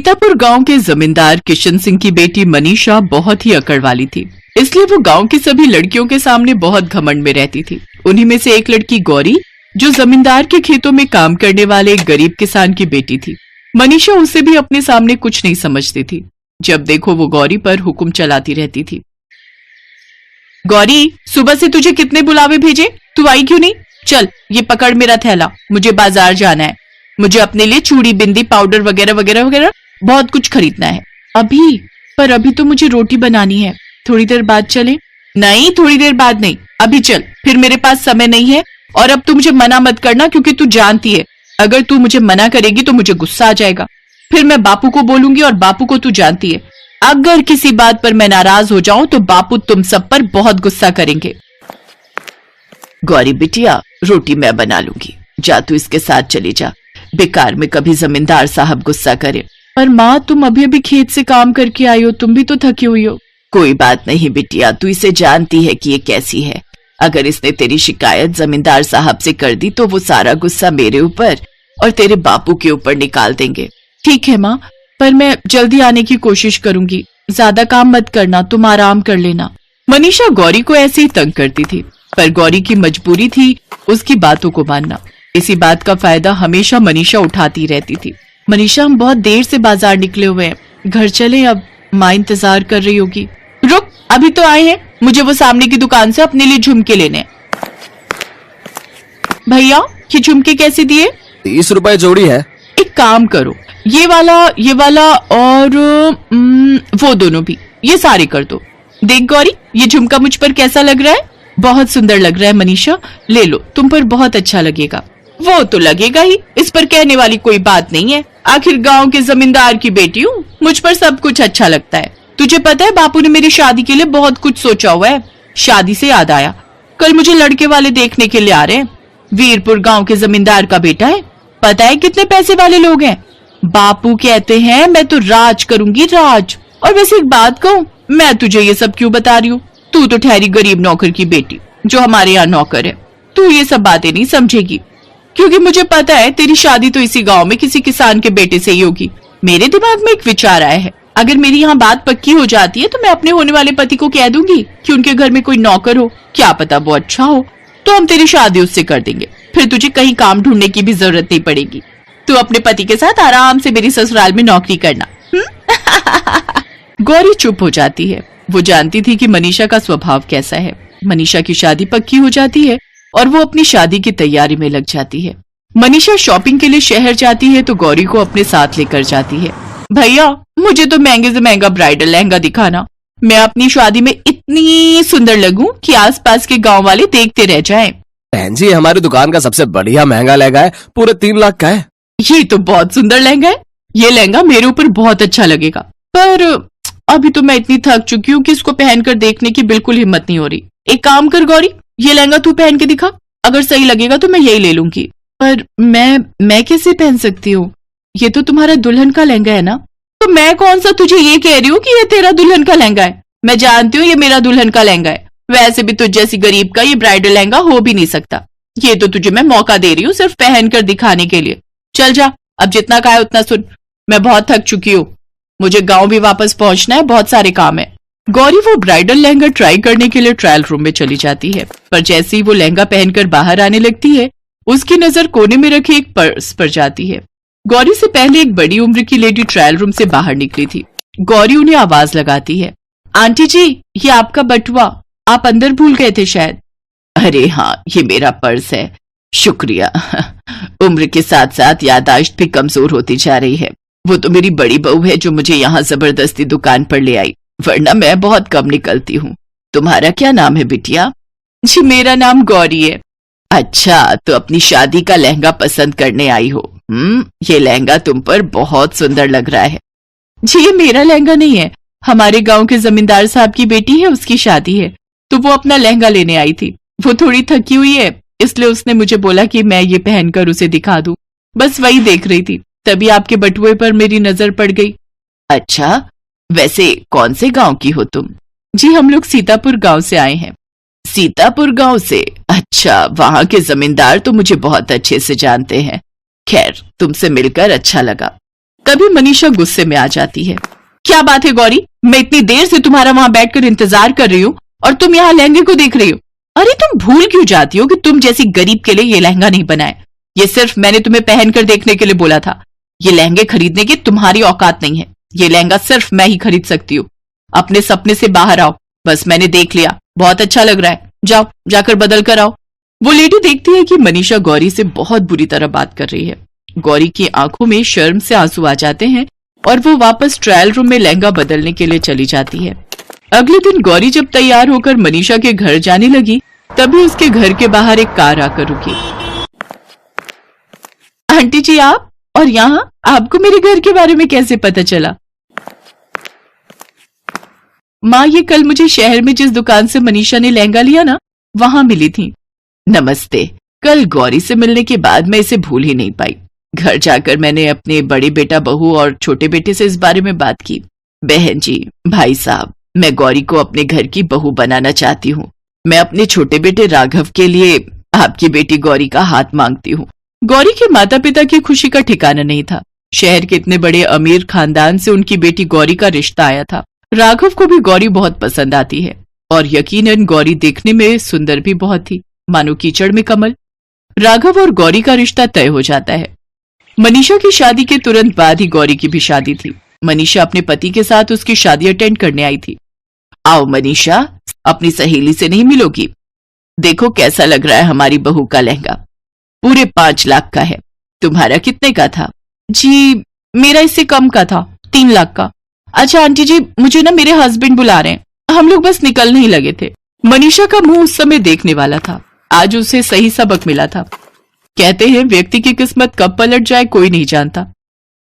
सीतापुर गांव के जमींदार किशन सिंह की बेटी मनीषा बहुत ही अकड़ वाली थी, इसलिए वो गांव की सभी लड़कियों के सामने बहुत घमंड में रहती थी। उन्हीं में से एक लड़की गौरी, जो जमींदार के खेतों में काम करने वाले एक गरीब किसान की बेटी थी। मनीषा उसे भी अपने सामने कुछ नहीं समझती थी। जब देखो वो गौरी पर हुक्म चलाती रहती थी। गौरी, सुबह से तुझे कितने बुलावे भेजे, तू आई क्यों नहीं? चल ये पकड़ मेरा थैला, मुझे बाजार जाना है। मुझे अपने लिए चूड़ी, बिंदी, पाउडर वगैरह वगैरह वगैरह बहुत कुछ खरीदना है। अभी तो मुझे रोटी बनानी है, थोड़ी देर बाद चले? नहीं, थोड़ी देर बाद नहीं, अभी चल। फिर मेरे पास समय नहीं है। और अब तू मुझे मना मत करना, क्योंकि तू जानती है अगर तू मुझे मना करेगी तो मुझे गुस्सा आ जाएगा। फिर मैं बापू को बोलूंगी, और बापू को तू जानती है अगर किसी बात पर मैं नाराज हो जाऊं तो बापू तुम सब पर बहुत गुस्सा करेंगे। गौरी बिटिया, रोटी मैं बना लूंगी, जा तू इसके साथ चली जा। बेकार में कभी जमींदार साहब गुस्सा करे। पर माँ, तुम अभी अभी खेत से काम करके आई हो, तुम भी तो थकी हुई हो। कोई बात नहीं बिटिया, तू इसे जानती है कि ये कैसी है। अगर इसने तेरी शिकायत जमींदार साहब से कर दी तो वो सारा गुस्सा मेरे ऊपर और तेरे बापू के ऊपर निकाल देंगे। ठीक है माँ, पर मैं जल्दी आने की कोशिश करूंगी। ज्यादा काम मत करना, तुम आराम कर लेना। मनीषा गौरी को ऐसे ही तंग करती थी, पर गौरी की मजबूरी थी उसकी बातों को मानना। इसी बात का फायदा हमेशा मनीषा उठाती रहती थी। मनीषा, हम बहुत देर से बाजार निकले हुए हैं, घर चले अब, माँ इंतजार कर रही होगी। रुक, अभी तो आए हैं, मुझे वो सामने की दुकान से अपने लिए झुमके लेने। भैया, ये झुमके कैसे दिए? 30 रुपए जोड़ी है। एक काम करो, ये वाला और वो दोनों भी, ये सारे कर दो। देख गौरी, ये झुमका मुझ पर कैसा लग रहा है? बहुत सुंदर लग रहा है मनीषा, ले लो, तुम पर बहुत अच्छा लगेगा। वो तो लगेगा ही, इस पर कहने वाली कोई बात नहीं है। आखिर गांव के जमींदार की बेटी हूँ, मुझ पर सब कुछ अच्छा लगता है। तुझे पता है बापू ने मेरी शादी के लिए बहुत कुछ सोचा हुआ है। शादी से याद आया, कल मुझे लड़के वाले देखने के लिए आ रहे हैं। वीरपुर गांव के जमींदार का बेटा है। पता है कितने पैसे वाले लोग हैं? बापू कहते हैं मैं तो राज करूंगी, राज। और वैसे एक बात कहूँ, मैं तुझे ये सब क्यों बता रही हूँ? तू तो ठहरी गरीब नौकर की बेटी, जो हमारे यहाँ नौकर है। तू ये सब बातें नहीं समझेगी, क्योंकि मुझे पता है तेरी शादी तो इसी गांव में किसी किसान के बेटे से ही होगी। मेरे दिमाग में एक विचार आया है, अगर मेरी यहाँ बात पक्की हो जाती है तो मैं अपने होने वाले पति को कह दूंगी कि उनके घर में कोई नौकर हो, क्या पता वो अच्छा हो, तो हम तेरी शादी उससे कर देंगे। फिर तुझे कहीं काम ढूंढने की भी जरूरत नहीं पड़ेगी। तू अपने पति के साथ आराम से मेरी ससुराल में नौकरी करना। गौरी चुप हो जाती है। वो जानती थी कि मनीषा का स्वभाव कैसा है। मनीषा की शादी पक्की हो जाती है और वो अपनी शादी की तैयारी में लग जाती है। मनीषा शॉपिंग के लिए शहर जाती है तो गौरी को अपने साथ लेकर जाती है। भैया, मुझे तो महंगे से महंगा ब्राइडल लहंगा दिखाना, मैं अपनी शादी में इतनी सुंदर लगूं कि आसपास के गांव वाले देखते रह जाएं। बहन जी, हमारी दुकान का सबसे बढ़िया महंगा लहंगा है, पूरे 3 लाख का है। ये तो बहुत सुंदर लहंगा है, ये लहंगा मेरे ऊपर बहुत अच्छा लगेगा। पर अभी तो मैं इतनी थक चुकी हूँ कि इसको पहनकर देखने की बिल्कुल हिम्मत नहीं हो रही। एक काम कर गौरी, ये लहंगा तू पहन के दिखा, अगर सही लगेगा तो मैं यही ले लूंगी। पर मैं कैसे पहन सकती हूँ? ये तो तुम्हारा दुल्हन का लहंगा है ना? तो मैं कौन सा तुझे ये कह रही हूँ कि ये तेरा दुल्हन का लहंगा है। मैं जानती हूँ ये मेरा दुल्हन का लहंगा है। वैसे भी तुझ जैसी गरीब का ये ब्राइडल लहंगा हो भी नहीं सकता। ये तो तुझे मैं मौका दे रही हूँ सिर्फ पहन कर दिखाने के लिए। चल जा, अब जितना कहा है उतना सुन, मैं बहुत थक चुकी हूँ, मुझे गाँव भी वापस पहुंचना है, बहुत सारे काम है। गौरी वो ब्राइडल लहंगा ट्राई करने के लिए ट्रायल रूम में चली जाती है, पर जैसे ही वो लहंगा पहनकर बाहर आने लगती है, उसकी नजर कोने में रखे एक पर्स पर जाती है। गौरी से पहले एक बड़ी उम्र की लेडी ट्रायल रूम से बाहर निकली थी। गौरी उन्हें आवाज लगाती है, आंटी जी, ये आपका बटुआ, आप अंदर भूल गए थे शायद। अरे हाँ, ये मेरा पर्स है, शुक्रिया। उम्र के साथ साथ याददाश्त भी कमजोर होती जा रही है। वो तो मेरी बड़ी बहू है जो मुझे यहाँ जबरदस्ती दुकान पर ले आई, वरना मैं बहुत कम निकलती हूँ। तुम्हारा क्या नाम है बिटिया? जी, मेरा नाम गौरी है। अच्छा, तो अपनी शादी का लहंगा पसंद करने आई हो? ये लहंगा तुम पर बहुत सुंदर लग रहा है। जी, ये मेरा लहंगा नहीं है, हमारे गांव के जमींदार साहब की बेटी है, उसकी शादी है, तो वो अपना लहंगा लेने आई थी। वो थोड़ी थकी हुई है, इसलिए उसने मुझे बोला कि मैं ये पहनकर उसे दिखा दूं। बस वही देख रही थी, तभी आपके बटुए पर मेरी नजर पड़ गई। अच्छा, वैसे कौन से गांव की हो तुम? जी, हम लोग सीतापुर गांव से आए हैं। सीतापुर गांव से? अच्छा, वहां के जमींदार तो मुझे बहुत अच्छे से जानते हैं। खैर, तुमसे मिलकर अच्छा लगा। तभी मनीषा गुस्से में आ जाती है। क्या बात है गौरी, मैं इतनी देर से तुम्हारा वहां बैठकर इंतजार कर रही हूँ और तुम यहाँ लहंगे को देख रही हो। अरे तुम भूल क्यों जाती हो कि तुम जैसी गरीब के लिए ये लहंगा नहीं बनाए। ये सिर्फ मैंने तुम्हें पहनकर देखने के लिए बोला था। ये लहंगे खरीदने की तुम्हारी औकात नहीं है। ये लहंगा सिर्फ मैं ही खरीद सकती हूँ। अपने सपने से बाहर आओ। बस मैंने देख लिया, बहुत अच्छा लग रहा है, जाओ जाकर बदल कर आओ। वो लेडी देखती है कि मनीषा गौरी से बहुत बुरी तरह बात कर रही है। गौरी की आंखों में शर्म से आंसू आ जाते हैं और वो वापस ट्रायल रूम में लहंगा बदलने के लिए चली जाती है। अगले दिन गौरी जब तैयार होकर मनीषा के घर जाने लगी, तभी उसके घर के बाहर एक कार आकर रुकी। आंटी जी आप, और यहाँ आपको मेरे घर के बारे में कैसे पता चला? माँ, ये कल मुझे शहर में जिस दुकान से मनीषा ने लहंगा लिया ना, वहां मिली थी। नमस्ते। कल गौरी से मिलने के बाद मैं इसे भूल ही नहीं पाई। घर जाकर मैंने अपने बड़े बेटा बहू और छोटे बेटे से इस बारे में बात की। बहन जी, भाई साहब, मैं गौरी को अपने घर की बहू बनाना चाहती हूँ। मैं अपने छोटे बेटे राघव के लिए आपकी बेटी गौरी का हाथ मांगती हूँ। गौरी के माता पिता की खुशी का ठिकाना नहीं था। शहर के इतने बड़े अमीर खानदान से उनकी बेटी गौरी का रिश्ता आया था। राघव को भी गौरी बहुत पसंद आती है और यकीनन गौरी देखने में सुंदर भी बहुत थी, मानो कीचड़ में कमल। राघव और गौरी का रिश्ता तय हो जाता है। मनीषा की शादी के तुरंत बाद ही गौरी की भी शादी थी। मनीषा अपने पति के साथ उसकी शादी अटेंड करने आई थी। आओ मनीषा, अपनी सहेली से नहीं मिलोगी? देखो कैसा लग रहा है हमारी बहू का लहंगा। पूरे 5 लाख का है। तुम्हारा कितने का था? जी मेरा इससे कम का था, 3 लाख का। अच्छा आंटी जी, मुझे ना मेरे हस्बैंड बुला रहे हैं, हम लोग बस निकलने ही लगे थे। मनीषा का मुंह उस समय देखने वाला था। आज उसे सही सबक मिला था। कहते हैं व्यक्ति की किस्मत कब पलट जाए कोई नहीं जानता।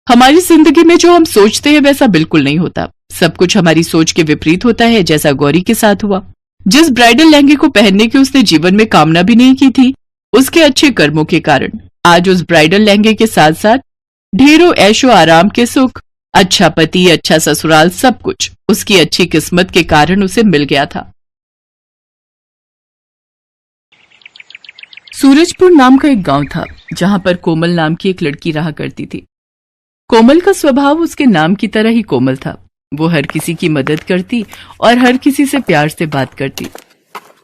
हमारी जिंदगी में जो हम सोचते हैं वैसा बिल्कुल नहीं होता। सब कुछ हमारी सोच के विपरीत होता है, जैसा गौरी के साथ हुआ। जिस ब्राइडल लहंगे को पहनने की उसने जीवन में कामना भी नहीं की थी, उसके अच्छे कर्मों के कारण आज उस ब्राइडल लहंगे के साथ साथ ढेरों ऐशो आराम के सुख, अच्छा पति, अच्छा ससुराल, सब कुछ उसकी अच्छी किस्मत के कारण उसे मिल गया था। सूरजपुर नाम का एक गांव था जहां पर कोमल नाम की एक लड़की रहा करती थी। कोमल का स्वभाव उसके नाम की तरह ही कोमल था। वो हर किसी की मदद करती और हर किसी से प्यार से बात करती।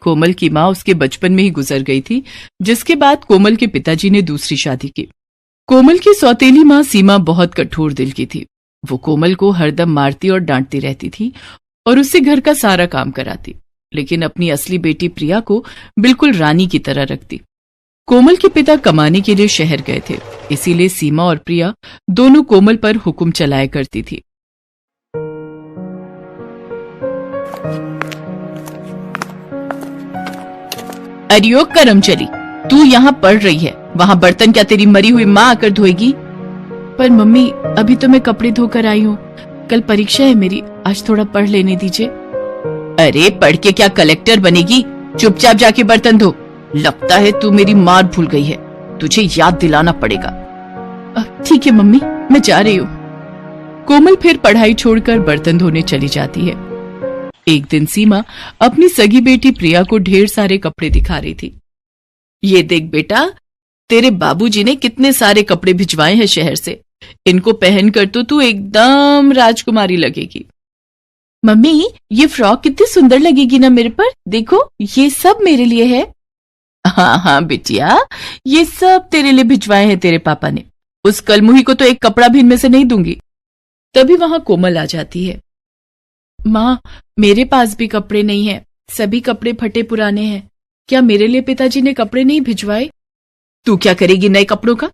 कोमल की माँ उसके बचपन में ही गुजर गई थी, जिसके बाद कोमल के पिताजी ने दूसरी शादी की। कोमल की सौतेली माँ सीमा बहुत कठोर दिल की थी। वो कोमल को हरदम मारती और डांटती रहती थी और उससे घर का सारा काम कराती, लेकिन अपनी असली बेटी प्रिया को बिल्कुल रानी की तरह रखती। कोमल के पिता कमाने के लिए शहर गए थे, इसीलिए सीमा और प्रिया दोनों कोमल पर हुक्म चलाया करती थी। अरियो करमचली, तू यहाँ पढ़ रही है, वहाँ बर्तन क्या तेरी मरी हुई माँ आकर धोएगी? पर मम्मी, अभी तो मैं कपड़े धोकर आई हूँ, कल परीक्षा है मेरी, आज थोड़ा पढ़ लेने दीजिए। अरे पढ़ के क्या कलेक्टर बनेगी? चुपचाप जाके बर्तन धो। लगता है तू मेरी मार भूल गई है, तुझे याद दिलाना पड़ेगा। ठीक है मम्मी, मैं जा रही हूँ। कोमल फिर पढ़ाई छोड़कर बर्तन धोने चली जाती है। एक दिन सीमा अपनी सगी बेटी प्रिया को ढेर सारे कपड़े दिखा रही थी। ये देख बेटा, तेरे बाबूजी ने कितने सारे कपड़े भिजवाए हैं शहर से, इनको पहनकर तो तू एकदम राजकुमारी लगेगी। मम्मी, ये फ्रॉक कितनी सुंदर लगेगी ना मेरे पर, देखो ये सब मेरे लिए है। हाँ हाँ बिटिया, ये सब तेरे लिए भिजवाए हैं तेरे पापा ने। उस कलमुही को तो एक कपड़ा भी इनमें से नहीं दूंगी। तभी वहां कोमल आ जाती है। माँ, मेरे पास भी कपड़े नहीं है, सभी कपड़े फटे पुराने हैं। क्या मेरे लिए पिताजी ने कपड़े नहीं भिजवाए? तू क्या करेगी नए कपड़ों का?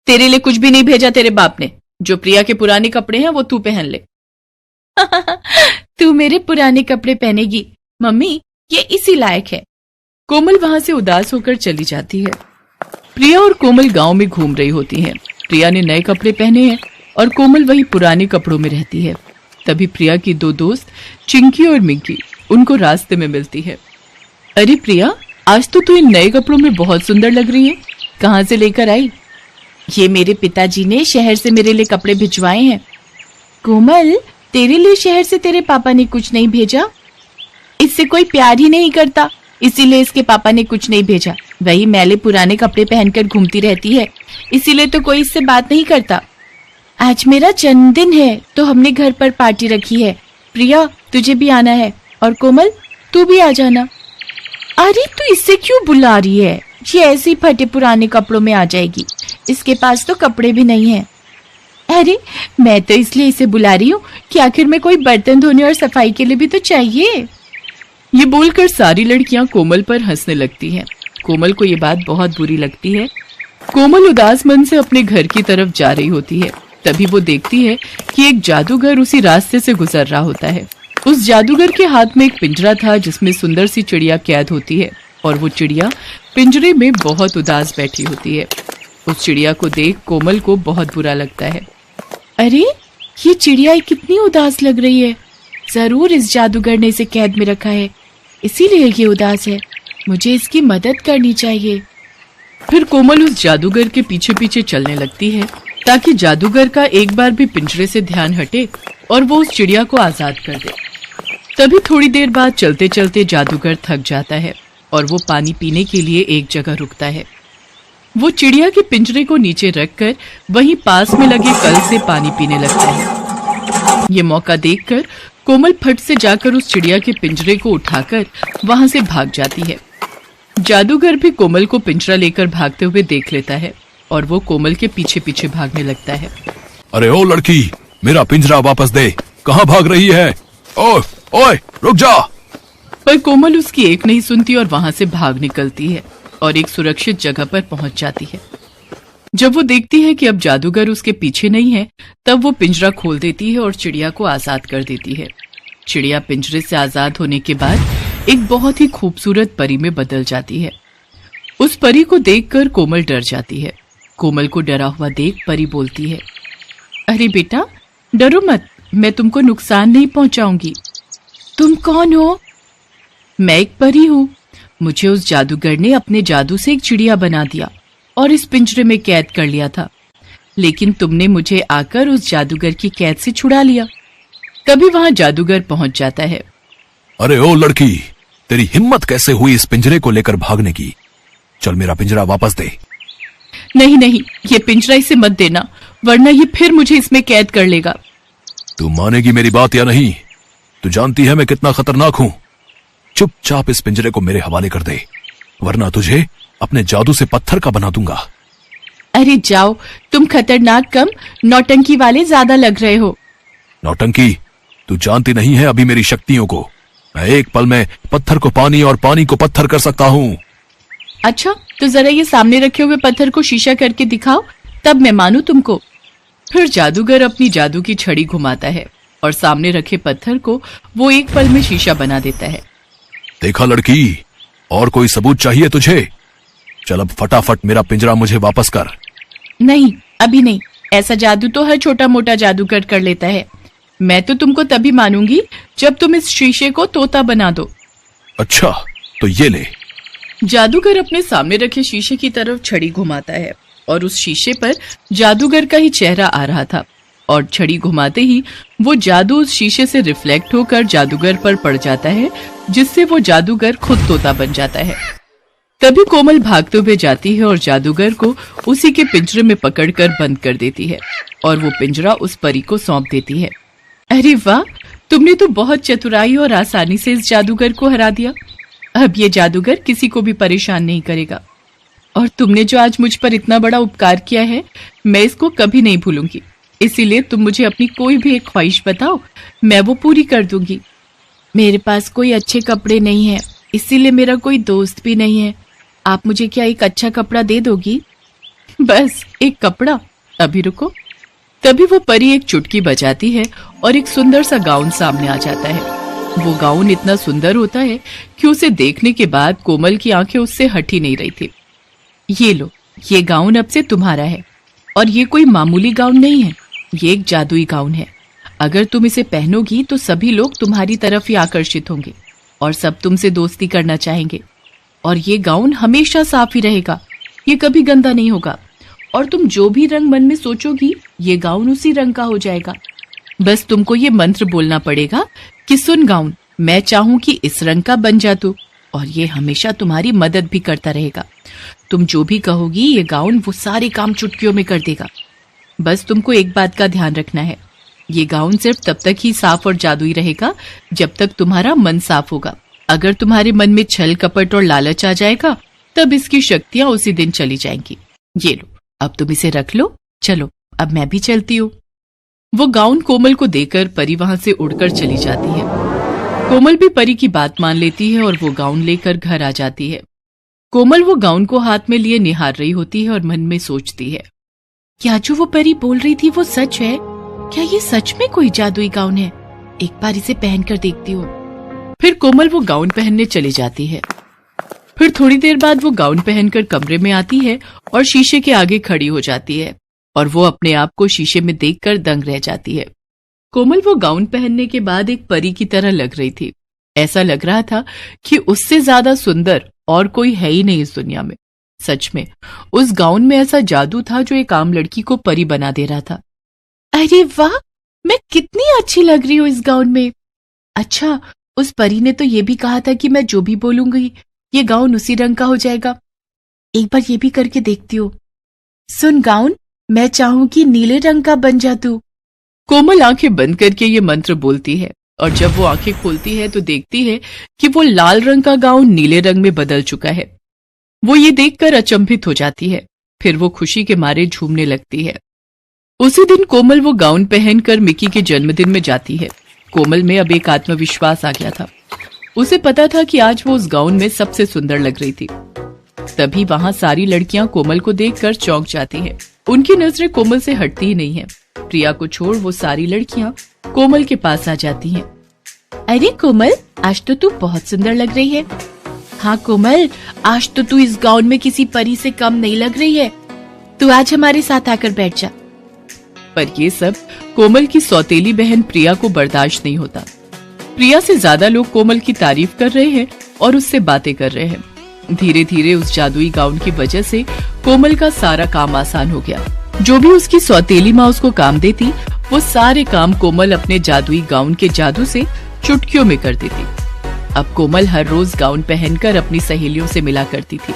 तेरे लिए कुछ भी नहीं भेजा तेरे बाप ने। जो प्रिया के पुराने कपड़े हैं वो तू पहन ले। तू मेरे पुराने कपड़े पहनेगी? मम्मी, ये इसी लायक है। कोमल वहां से उदास होकर चली जाती है। प्रिया और कोमल गांव में घूम रही होती हैं। प्रिया ने नए कपड़े पहने हैं और कोमल वही पुराने कपड़ों में रहती है। तभी प्रिया की 2 दोस्त चिंकी और मिंकी उनको रास्ते में मिलती है। अरे प्रिया, आज तो तू इन नए कपड़ों में बहुत सुंदर लग रही है, कहाँ से लेकर आई? ये मेरे पिताजी ने शहर से मेरे लिए कपड़े भिजवाए हैं। कोमल, तेरे लिए शहर से तेरे पापा ने कुछ नहीं भेजा? इससे कोई प्यार ही नहीं करता, इसीलिए इसके पापा ने कुछ नहीं भेजा। वही मैले पुराने कपड़े पहनकर घूमती रहती है, इसीलिए तो कोई इससे बात नहीं करता। आज मेरा जन्मदिन है तो हमने घर पर पार्टी रखी है। प्रिया, तुझे भी आना है, और कोमल तू भी आ जाना। अरे तू इससे क्यों बुला रही है? ये ऐसे ही फटे पुराने कपड़ों में आ जाएगी, इसके पास तो कपड़े भी नहीं है। अरे मैं तो इसलिए इसे बुला रही हूँ कि आखिर में कोई बर्तन धोने और सफाई के लिए भी तो चाहिए। ये बोलकर सारी लड़कियां कोमल पर हंसने लगती हैं। कोमल को ये बात बहुत बुरी लगती है। कोमल उदास मन से अपने घर की तरफ जा रही होती है। तभी वो देखती है कि एक जादूगर उसी रास्ते से गुजर रहा होता है। उस जादूगर के हाथ में एक पिंजरा था जिसमें सुंदर सी चिड़िया कैद होती है, और वो चिड़िया पिंजरे में बहुत उदास बैठी होती है। उस चिड़िया को देख कोमल को बहुत बुरा लगता है। अरे ये चिड़िया कितनी उदास लग रही है, जरूर इस जादूगर ने इसे कैद में रखा है, इसीलिए ये उदास है। मुझे इसकी मदद करनी चाहिए। फिर कोमल उस जादूगर के पीछे पीछे चलने लगती है ताकि जादूगर का एक बार भी पिंजरे से ध्यान हटे और वो उस चिड़िया को आजाद कर दे। तभी थोड़ी देर बाद चलते चलते जादूगर थक जाता है और वो पानी पीने के लिए एक जगह रुकता है। वो चिड़िया के पिंजरे को नीचे रखकर वहीं पास में लगे कल से पानी पीने लगता है। ये मौका देखकर कोमल फट से जाकर उस चिड़िया के पिंजरे को उठाकर वहां से भाग जाती है। जादूगर भी कोमल को पिंजरा लेकर भागते हुए देख लेता है और वो कोमल के पीछे पीछे भागने लगता है। अरे ओ लड़की, मेरा पिंजरा वापस दे, कहाँ भाग रही है? ओए ओए रुक जा। पर कोमल उसकी एक नहीं सुनती और वहां से भाग निकलती है और एक सुरक्षित जगह पर पहुंच जाती है। जब वो देखती है कि अब जादूगर उसके पीछे नहीं है, तब वो पिंजरा खोल देती है और चिड़िया को आजाद कर देती है। चिड़िया पिंजरे से आजाद होने के बाद एक बहुत ही खूबसूरत परी में बदल जाती है। उस परी को देखकर कोमल डर जाती है। कोमल को डरा हुआ देख परी बोलती है, अरे बेटा डरो मत, मैं तुमको नुकसान नहीं पहुंचाऊंगी। तुम कौन हो? मैं एक परी हूँ। मुझे उस जादूगर ने अपने जादू से एक चिड़िया बना दिया और इस पिंजरे में कैद कर लिया था, लेकिन तुमने मुझे आकर उस जादूगर की कैद से छुड़ा लिया। तभी वहां जादूगर पहुंच जाता है। अरे ओ लड़की, तेरी हिम्मत कैसे हुई इस पिंजरे को लेकर भागने की? चल मेरा पिंजरा वापस दे। नहीं नहीं, ये पिंजरा इसे मत देना, वरना ये फिर मुझे इसमें कैद कर लेगा। तू मानेगी मेरी बात या नहीं? तू जानती है मैं कितना खतरनाक हूँ। चुपचाप इस पिंजरे को मेरे हवाले कर दे, वरना तुझे अपने जादू से पत्थर का बना दूंगा। अरे जाओ, तुम खतरनाक कम नौटंकी वाले ज्यादा लग रहे हो। नौटंकी? तू जानती नहीं है अभी मेरी शक्तियों को। मैं एक पल में पत्थर को पानी और पानी को पत्थर कर सकता हूँ। अच्छा, तो जरा ये सामने रखे हुए पत्थर को शीशा करके दिखाओ, तब मैं मानू तुमको। फिर जादूगर अपनी जादू की छड़ी घुमाता है और सामने रखे पत्थर को वो एक पल में शीशा बना देता है। देखा लड़की, और कोई सबूत चाहिए तुझे? चल अब फटाफट मेरा पिंजरा मुझे वापस कर। नहीं, अभी नहीं। ऐसा जादू तो हर छोटा मोटा जादूगर कर लेता है। मैं तो तुमको तभी मानूंगी जब तुम इस शीशे को तोता बना दो। अच्छा, तो ये ले। जादूगर अपने सामने रखे शीशे की तरफ छड़ी घुमाता है और उस शीशे पर जादूगर का ही चेहरा आ रहा था, और छड़ी घुमाते ही वो जादू उस शीशे से रिफ्लेक्ट होकर जादूगर पर पड़ जाता है, जिससे वो जादूगर खुद तोता बन जाता है। तभी कोमल भागते हुए जाती है और जादूगर को उसी के पिंजरे में पकड़कर बंद कर देती है और वो पिंजरा उस परी को सौंप देती है। अरे वाह, तुमने तो बहुत चतुराई और आसानी से इस जादूगर को हरा दिया। अब ये जादूगर किसी को भी परेशान नहीं करेगा, और तुमने जो आज मुझ पर इतना बड़ा उपकार किया है, मैं इसको कभी नहीं भूलूंगी। इसीलिए तुम मुझे अपनी कोई भी एक ख्वाहिश बताओ, मैं वो पूरी कर दूंगी। मेरे पास कोई अच्छे कपड़े नहीं है, इसीलिए मेरा कोई दोस्त भी नहीं है। आप मुझे क्या एक अच्छा कपड़ा दे दोगी? बस एक कपड़ा? अभी रुको। तभी वो परी एक चुटकी बजाती है और एक सुंदर सा गाउन सामने आ जाता है। वो गाउन इतना सुंदर होता है कि उसे देखने के बाद कोमल की आंखें उससे हट ही नहीं रही थी। ये लो, ये गाउन अब से तुम्हारा है, और ये कोई मामूली गाउन नहीं है, ये एक जादुई गाउन है। अगर तुम इसे पहनोगी तो सभी लोग तुम्हारी तरफ ही आकर्षित होंगे और सब तुमसे दोस्ती करना चाहेंगे। और ये गाउन हमेशा साफ ही रहेगा, ये कभी गंदा नहीं होगा, और तुम जो भी रंग मन में सोचोगी ये गाउन उसी रंग का हो जाएगा। बस तुमको ये मंत्र बोलना पड़ेगा कि सुन गाउन, मैं चाहूं कि इस रंग का बन जा तू, और ये हमेशा तुम्हारी मदद भी करता रहेगा। तुम जो भी कहोगी ये गाउन वो सारे काम चुटकियों में कर देगा। बस तुमको एक बात का ध्यान रखना है, ये गाउन सिर्फ तब तक ही साफ और जादुई रहेगा जब तक तुम्हारा मन साफ होगा। अगर तुम्हारे मन में छल कपट और लालच आ जाएगा तब इसकी शक्तियां उसी दिन चली जाएंगी। ये लो, अब तुम इसे रख लो। चलो अब मैं भी चलती हूँ। वो गाउन कोमल को देकर परी वहां से उड़कर चली जाती है। कोमल भी परी की बात मान लेती है और वो गाउन लेकर घर आ जाती है। कोमल वो गाउन को हाथ में लिए निहार रही होती है और मन में सोचती है, क्या जो वो परी बोल रही थी वो सच है? क्या ये सच में कोई जादुई गाउन है? एक बार इसे पहनकर देखती हूँ। फिर कोमल वो गाउन पहनने चली जाती है। फिर थोड़ी देर बाद वो गाउन पहनकर कमरे में आती है और शीशे के आगे खड़ी हो जाती है और वो अपने आप को शीशे में देखकर दंग रह जाती है। कोमल वो गाउन पहनने के बाद एक परी की तरह लग रही थी। ऐसा लग रहा था कि उससे ज्यादा सुंदर और कोई है ही नहीं इस दुनिया में। सच में उस गाउन में ऐसा जादू था जो एक आम लड़की को परी बना दे रहा था। अरे वाह, मैं कितनी अच्छी लग रही हूँ इस गाउन में। अच्छा, उस परी ने तो ये भी कहा था कि मैं जो भी बोलूंगी ये गाउन उसी रंग का हो जाएगा। एक बार ये भी करके देखती हूँ। सुन गाउन, मैं चाहूं कि नीले रंग का बन जा तू। कोमल आंखें बंद करके ये मंत्र बोलती है और जब वो आंखें खोलती है तो देखती है कि वो लाल रंग का गाउन नीले रंग में बदल चुका है। वो ये देखकर अचंभित हो जाती है। फिर वो खुशी के मारे झूमने लगती है। उसी दिन कोमल वो गाउन पहनकर मिकी के जन्मदिन में जाती है। कोमल में अब एक आत्मविश्वास आ गया था। उसे पता था कि आज वो उस गाउन में सबसे सुंदर लग रही थी। तभी वहां सारी लड़कियां कोमल को देखकर चौंक जाती हैं। उनकी नजरें कोमल से हटती ही नहीं है। प्रिया को छोड़ वो सारी लड़कियां कोमल के पास आ जाती हैं। अरे कोमल, आज तो तू बहुत सुंदर लग रही है। हाँ कोमल, आज तो तू इस गाउन में किसी परी से कम नहीं लग रही है। तू आज हमारे साथ आकर बैठ जा। पर ये सब कोमल की सौतेली बहन प्रिया को बर्दाश्त नहीं होता। प्रिया से ज्यादा लोग कोमल की तारीफ कर रहे हैं और उससे बातें कर रहे हैं। धीरे धीरे उस जादुई गाउन की वजह से कोमल का सारा काम आसान हो गया। जो भी उसकी सौतेली माँ उसको काम देती, वो सारे काम कोमल अपने जादुई गाउन के जादू से चुटकियों में कर देती। अब कोमल हर रोज गाउन पहनकर अपनी सहेलियों से मिला करती थी।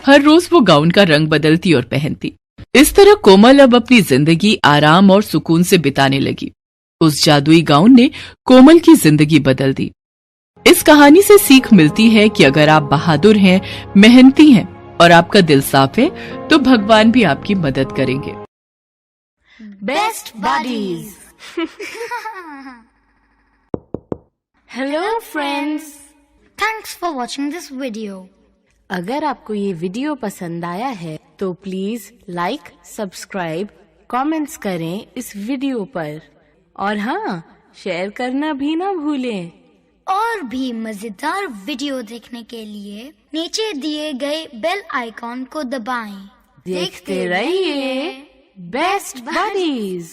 हर रोज वो गाउन का रंग बदलती और पहनती। इस तरह कोमल अब अपनी जिंदगी आराम और सुकून से बिताने लगी। उस जादुई गाउन ने कोमल की जिंदगी बदल दी। इस कहानी से सीख मिलती है कि अगर आप बहादुर हैं, मेहनती हैं और आपका दिल साफ है तो भगवान भी आपकी मदद करेंगे। Best buddies. Hello friends, Thanks for watching this video. अगर आपको ये वीडियो पसंद आया है तो प्लीज लाइक, सब्सक्राइब, कमेंट्स करें इस वीडियो पर और हाँ, शेयर करना भी ना भूलें। और भी मजेदार वीडियो देखने के लिए नीचे दिए गए बेल आइकॉन को दबाएं। देखते रहिए बेस्ट बडीज।